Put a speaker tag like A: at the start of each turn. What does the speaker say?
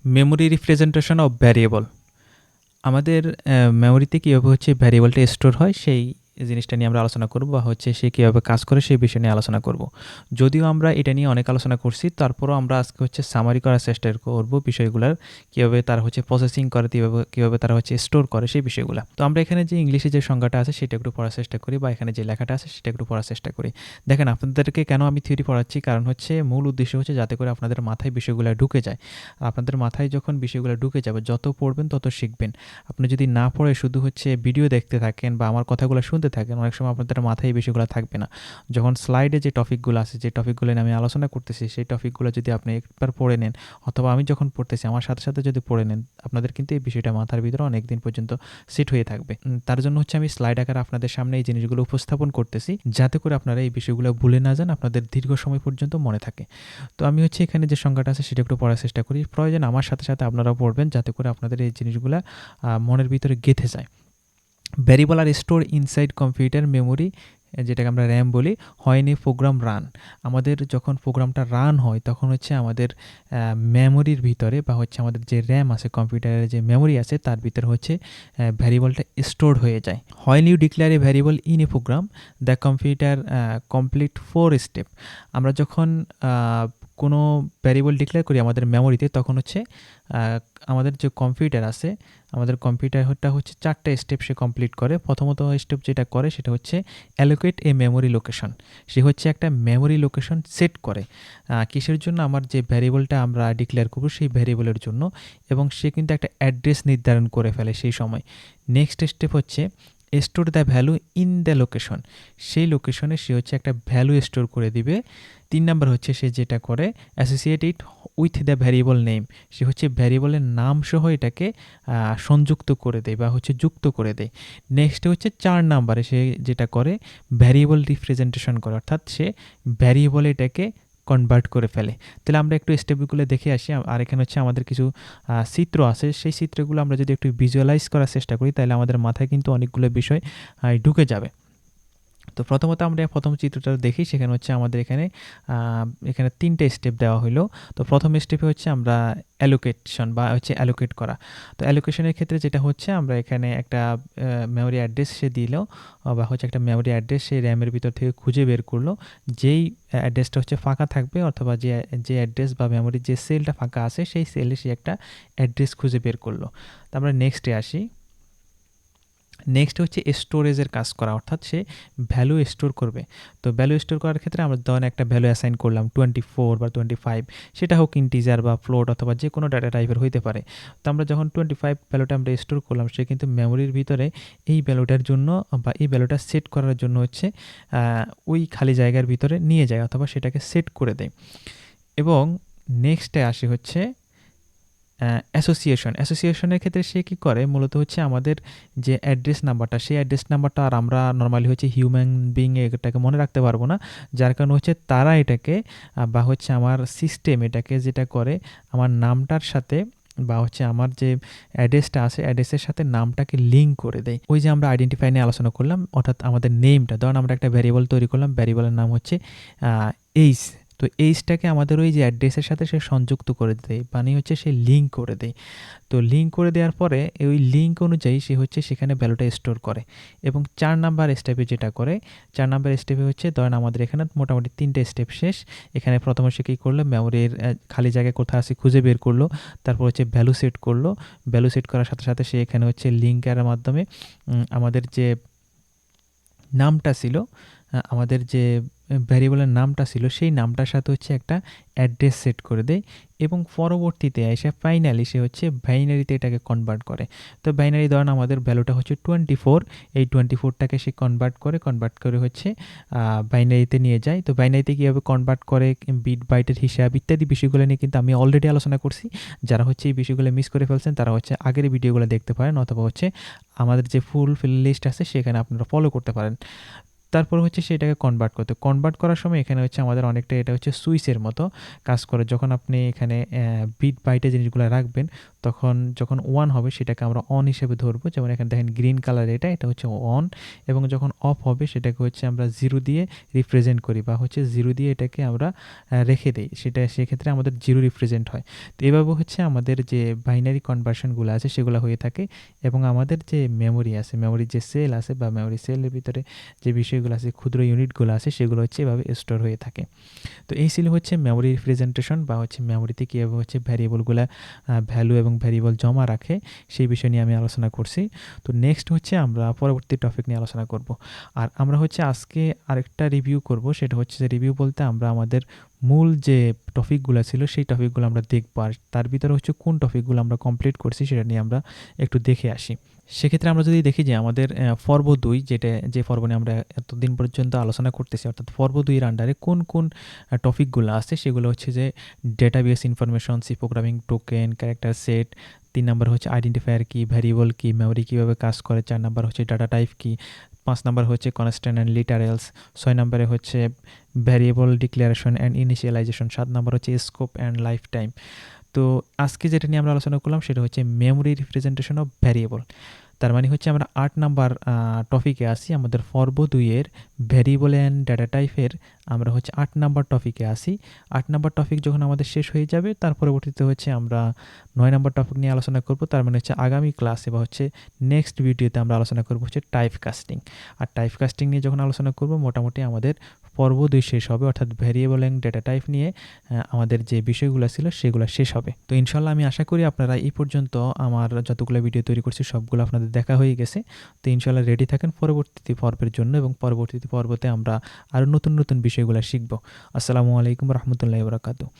A: Memory representation of variable. আমাদের মেমোরিতে কীভাবে হচ্ছে ভ্যারিয়েবলটা স্টোর হয় সেই জিনিসটা নিয়ে আমরা আলোচনা করব, বা হচ্ছে সে কীভাবে কাজ করে সেই বিষয় নিয়ে আলোচনা করব। যদিও আমরা এটা নিয়ে অনেক আলোচনা করছি, তারপরও আমরা আজকে হচ্ছে সামারি করার চেষ্টা করব বিষয়গুলোর, কীভাবে তারা হচ্ছে প্রসেসিং করে, কীভাবে তারা হচ্ছে স্টোর করে সেই বিষয়গুলো। তো আমরা এখানে যে ইংলিশে যে সংজ্ঞাটা আছে সেটা একটু পড়ার চেষ্টা করি, বা এখানে যে লেখাটা আছে সেটা একটু পড়ার চেষ্টা করি। দেখেন, আপনাদেরকে কেন আমি থিওরি পড়াচ্ছি, কারণ হচ্ছে মূল উদ্দেশ্য হচ্ছে যাতে করে আপনাদের মাথায় বিষয়গুলো ঢুকে যায়। আপনাদের মাথায় যখন বিষয়গুলো ঢুকে যাবে, যত পড়বেন তত শিখবেন। আপনি যদি না পড়ে শুধু হচ্ছে ভিডিও দেখতে থাকেন বা আমার কথাগুলো শুনতে থাকেন, অনেক সময় আপনাদের মাথায় এই বিষয়গুলো থাকবে না। যখন স্লাইডে যে টপিকগুলো আছে, যে টপিকগুলো নিয়ে আমি আলোচনা করতেছি, সেই টপিকগুলো যদি আপনি একবার পড়ে নেন, অথবা আমি যখন পড়তেছি আমার সাথে সাথে যদি পড়ে নেন, আপনাদের কিন্তু এই বিষয়টা মাথার ভিতরে অনেক দিন পর্যন্ত সেট হয়ে থাকবে। তার জন্য হচ্ছে আমি স্লাইড আকারে আপনাদের সামনে এই জিনিসগুলো উপস্থাপন করতেছি, যাতে করে আপনারা এই বিষয়গুলো ভুলে না যান, আপনাদের দীর্ঘ সময় পর্যন্ত মনে থাকে। তো আমি হচ্ছে এখানে যে সংজ্ঞাটা আছে সেটা একটু পড়ার চেষ্টা করি, প্রয়োজন আমার সাথে সাথে আপনারাও পড়বেন, যাতে করে আপনাদের এই জিনিসগুলো মনের ভিতরে গেঁথে যায়। ভ্যারিয়েবল আর স্টোর ইনসাইড কম্পিউটার মেমোরি, যেটাকে আমরা র্যাম বলি, হয়নি প্রোগ্রাম রান। আমাদের যখন প্রোগ্রামটা রান হয় তখন হচ্ছে আমাদের মেমোরির ভিতরে, বা হচ্ছে আমাদের যে র্যাম আছে, কম্পিউটারের যে মেমোরি আছে, তার ভিতরে হচ্ছে ভ্যারিয়েবলটা স্টোর হয়ে যায়। When you declare a variable in a program, the computer complete 4 step. আমরা যখন কোনো ভ্যারিয়েবল ডিক্লেয়ার করি আমাদের মেমোরিতে, তখন হচ্ছে আমাদের যে কম্পিউটার আছে, আমাদের কম্পিউটারটা হচ্ছে 4টা স্টেপ সে কমপ্লিট করে। প্রথমত স্টেপ যেটা করে সেটা হচ্ছে অ্যালোকেট এ মেমোরি লোকেশন। সে হচ্ছে একটা মেমোরি লোকেশন সেট করে, কিসের জন্য, আমার যে ভ্যারিয়েবলটা আমরা ডিক্লেয়ার করব সেই ভ্যারিয়েবলের জন্য, এবং সে কিন্তু একটা অ্যাড্রেস নির্ধারণ করে ফেলে সেই সময়। নেক্সট স্টেপ হচ্ছে store the value in the location. সেই লোকেশনে সে হচ্ছে একটা ভ্যালু স্টোর করে দিবে। 3 নাম্বার হচ্ছে সে যেটা করে associate it with the variable name. সে হচ্ছে ভ্যারিয়েবলের নাম সহ এটাকে সংযুক্ত করে দেয়, বা হচ্ছে যুক্ত করে দেয়। নেক্সট হচ্ছে 4 নাম্বারে সে যেটা করে ভ্যারিয়েবল রিপ্রেজেন্টেশন করে, অর্থাৎ সে ভ্যারিয়েবল এটাকে কনভার্ট করে ফেলে। তাহলে আমরা একটু স্টেপগুলো দেখে আসি। আর এখানে হচ্ছে আমাদের কিছু চিত্র আছে, সেই চিত্রগুলো আমরা যদি একটু ভিজুয়ালাইজ করার চেষ্টা করি, তাহলে আমাদের মাথায় কিন্তু অনেকগুলো বিষয় ঢুকে যাবে। তো প্রথমত আমরা প্রথম চিত্রটা দেখি, সেখানে হচ্ছে আমাদের এখানে 3টে স্টেপ দেওয়া হলো। তো প্রথম স্টেপে হচ্ছে আমরা অ্যালোকেশন, বা হচ্ছে অ্যালোকেট করা। তো অ্যালোকেশনের ক্ষেত্রে যেটা হচ্ছে, আমরা এখানে একটা মেমোরি অ্যাড্রেস সে দিল, বা হচ্ছে একটা মেমোরি অ্যাড্রেস সে র্যামের ভিতর থেকে খুঁজে বের করলো, যেই অ্যাড্রেসটা হচ্ছে ফাঁকা থাকবে, অথবা যে অ্যাড্রেস বা মেমোরির যে সেলটা ফাঁকা আছে সেই সেলে সে একটা অ্যাড্রেস খুঁজে বের করলো। তো আমরা নেক্সটে আসি। নেক্সট হচ্ছে স্টোরেজের কাজ করা, অর্থাৎ সে ভ্যালু স্টোর করবে। তো ভ্যালু স্টোর করার ক্ষেত্রে আমরা ধরেন একটা ভ্যালু অ্যাসাইন করলাম 24 বা 25, সেটা হোক ইন্টিজার বা ফ্লোট অথবা যে কোনো ডাটা টাইপের হইতে পারে। তো আমরা যখন 25 ভ্যালুটা আমরা স্টোর করলাম, সে কিন্তু মেমোরির ভিতরে এই ভ্যালুটার জন্য, বা এই ভ্যালুটা সেট করার জন্য হচ্ছে ওই খালি জায়গার ভিতরে নিয়ে যায়, অথবা সেটাকে সেট করে দেয়। এবং নেক্সটে আসি হচ্ছে অ্যাসোসিয়েশনের ক্ষেত্রে সে কী করে, মূলত হচ্ছে আমাদের যে অ্যাড্রেস নাম্বারটা, সেই অ্যাড্রেস নাম্বারটা আর আমরা নর্মালি হচ্ছে হিউম্যান বিং এটাকে মনে রাখতে পারবো না, যার কারণে হচ্ছে তারা এটাকে, বা হচ্ছে আমার সিস্টেম এটাকে যেটা করে, আমার নামটার সাথে, বা হচ্ছে আমার যে অ্যাড্রেসটা আছে অ্যাড্রেসের সাথে নামটাকে লিঙ্ক করে দেয়। ওই যে আমরা আইডেন্টিফাই নিয়ে আলোচনা করলাম, অর্থাৎ আমাদের নেমটা, ধরুন আমরা একটা ভ্যারিয়েবল তৈরি করলাম, ভ্যারিয়েবলের নাম হচ্ছে এইচ। তো এইচটাকে আমাদের ওই যে অ্যাড্রেসের সাথে সে সংযুক্ত করে দেয়, মানে হচ্ছে সে লিঙ্ক করে দেয়। তো লিঙ্ক করে দেওয়ার পরে ওই লিঙ্ক অনুযায়ী সে হচ্ছে সেখানে ভ্যালুটা স্টোর করে। এবং 4 নাম্বার স্টেপে যেটা করে, 4 নাম্বার স্টেপে হচ্ছে, ধরেন আমাদের এখানে মোটামুটি 3টে স্টেপ শেষ। এখানে প্রথমে সে কী করলো, মেমোরির খালি জায়গায় কোথায় আছে খুঁজে বের করলো, তারপর হচ্ছে ভ্যালু সেট করলো। ভ্যালু সেট করার সাথে সাথে সে এখানে হচ্ছে লিঙ্কের মাধ্যমে আমাদের যে নামটা ছিল, আমাদের যে ভ্যারিয়েবলের নামটা ছিল, সেই নামটার সাথে হচ্ছে একটা অ্যাড্রেস সেট করে দেয়, এবং পরবর্তীতে এসে ফাইনালি সে হচ্ছে বাইনারিতে এটাকে কনভার্ট করে। তো বাইনারি ধরেন আমাদের ভ্যালুটা হচ্ছে 24, এই 24টাকে সে কনভার্ট করে হচ্ছে বাইনারিতে নিয়ে যায়। তো বাইনারিতে কীভাবে কনভার্ট করে, বিট বাইটের হিসাব ইত্যাদি বিষয়গুলো নিয়ে কিন্তু আমি অলরেডি আলোচনা করছি। যারা হচ্ছে এই বিষয়গুলো মিস করে ফেলছেন তারা হচ্ছে আগের ভিডিওগুলো দেখতে পারেন, অথবা হচ্ছে আমাদের যে ফুল লিস্ট আছে সেখানে আপনারা ফলো করতে পারেন। তারপর হচ্ছে সেটাকে কনভার্ট করার সময় এখানে হচ্ছে আমাদের অনেকটা এটা হচ্ছে সুইচের মতো কাজ করে। যখন আপনি এখানে বিট বাইটে জিনিসগুলো রাখবেন, তখন যখন 1 হবে সেটাকে আমরা অন হিসেবে ধরবো। যেমন এখানে দেখেন গ্রিন কালার, এটা হচ্ছে অন, এবং যখন অফ হবে সেটাকে হচ্ছে আমরা 0 দিয়ে রিপ্রেজেন্ট করি, বা হচ্ছে 0 দিয়ে এটাকে আমরা রেখে দেই, সেক্ষেত্রে আমাদের 0 রিপ্রেজেন্ট হয়। তো এভাবে হচ্ছে আমাদের যে বাইনারি কনভার্সনগুলো আছে সেগুলো হয়ে থাকে, এবং আমাদের যে মেমোরি আছে, মেমোরির যে সেল আছে বা মেমোরি সেলের ভিতরে যে বিষয়গুলো আছে, ক্ষুদ্র ইউনিটগুলো আছে, সেগুলো হচ্ছে এভাবে স্টোর হয়ে থাকে। তো এই ছিল হচ্ছে মেমোরি রিপ্রেজেন্টেশন, বা হচ্ছে মেমোরিতে কীভাবে হচ্ছে ভ্যারিয়েবলগুলো ভ্যালু এবং ভ্যারিয়েবল জমা রাখে, সেই বিষয় নিয়ে আমি আলোচনা করছি। তো নেক্সট হচ্ছে আমরা পরবর্তী টপিক নিয়ে আলোচনা করব। আর আমরা হচ্ছে আজকে আরেকটা রিভিউ করব, সেটা হচ্ছে যে রিভিউ বলতে আমরা আমাদের মূল যে টপিকগুলো ছিল সেই টপিকগুলো আমরা দেখব, আর তার ভিতরে হচ্ছে কোন টপিকগুলো আমরা কমপ্লিট করছি সেটা নিয়ে আমরা একটু দেখে আসি। সেক্ষেত্রে আমরা যদি দেখি যে আমাদের পর্ব 2, যে পর্ব নিয়ে আমরা এতদিন পর্যন্ত আলোচনা করতেছি, অর্থাৎ পর্ব 2 এর আন্ডারে কোন কোন টপিকগুলো আছে, সেগুলো হচ্ছে যে database information, C programming, token, character set. 3 number হচ্ছে আইডেন্টিফায়ার কি, ভ্যারিয়েবল কি, মেমোরি কীভাবে কাজ করে। 4 নাম্বার হচ্ছে ডাটা টাইপ কি। 5 নাম্বার হচ্ছে কনস্ট্যান্ট অ্যান্ড লিটারেলস। 6 নাম্বারে হচ্ছে variable declaration and initialization. 7 number হচ্ছে স্কোপ অ্যান্ড লাইফ টাইম। তো আজকে যেটা নিয়ে আমরা আলোচনা করলাম সেটা হচ্ছে মেমোরি রিপ্রেজেন্টেশন অফ ভ্যারিয়েবল। তার মানে হচ্ছে আমরা 8 নাম্বার টপিকে আসি, আমাদের পর্ব 2 এর ভ্যারিয়েবল অ্যান্ড ডাটা টাইপের আমরা হচ্ছে 8 নাম্বার টপিকে আসি। 8 নাম্বার টপিক যখন আমাদের শেষ হয়ে যাবে, তার পরবর্তীতে হচ্ছে আমরা 9 নাম্বার টপিক নিয়ে আলোচনা করব। তার মানে হচ্ছে আগামী ক্লাসে বা হচ্ছে নেক্সট ভিডিওতে আমরা আলোচনা করব হচ্ছে টাইপ কাস্টিং। আর টাইপ কাস্টিং নিয়ে যখন আলোচনা করব, মোটামুটি আমাদের পর্ব 2 শেষ হবে, অর্থাৎ ভ্যারিয়েবল অ্যান্ড ডেটা টাইপ নিয়ে আমাদের যে বিষয়গুলো ছিল সেগুলো শেষ হবে। তো ইনশাল্লাহ আমি আশা করি আপনারা এই পর্যন্ত আমার যতগুলো ভিডিও তৈরি করছি সবগুলো আপনাদের দেখা হয়ে গেছে। তো ইনশাল্লাহ রেডি থাকেন পরবর্তী পর্বের জন্য, এবং পরবর্তী পর্বতে আমরা আরও নতুন নতুন বিষয়গুলো শিখব। আসসালামু আলাইকুম রহমতুল্লাহি ওয়া বারাকাতুহু।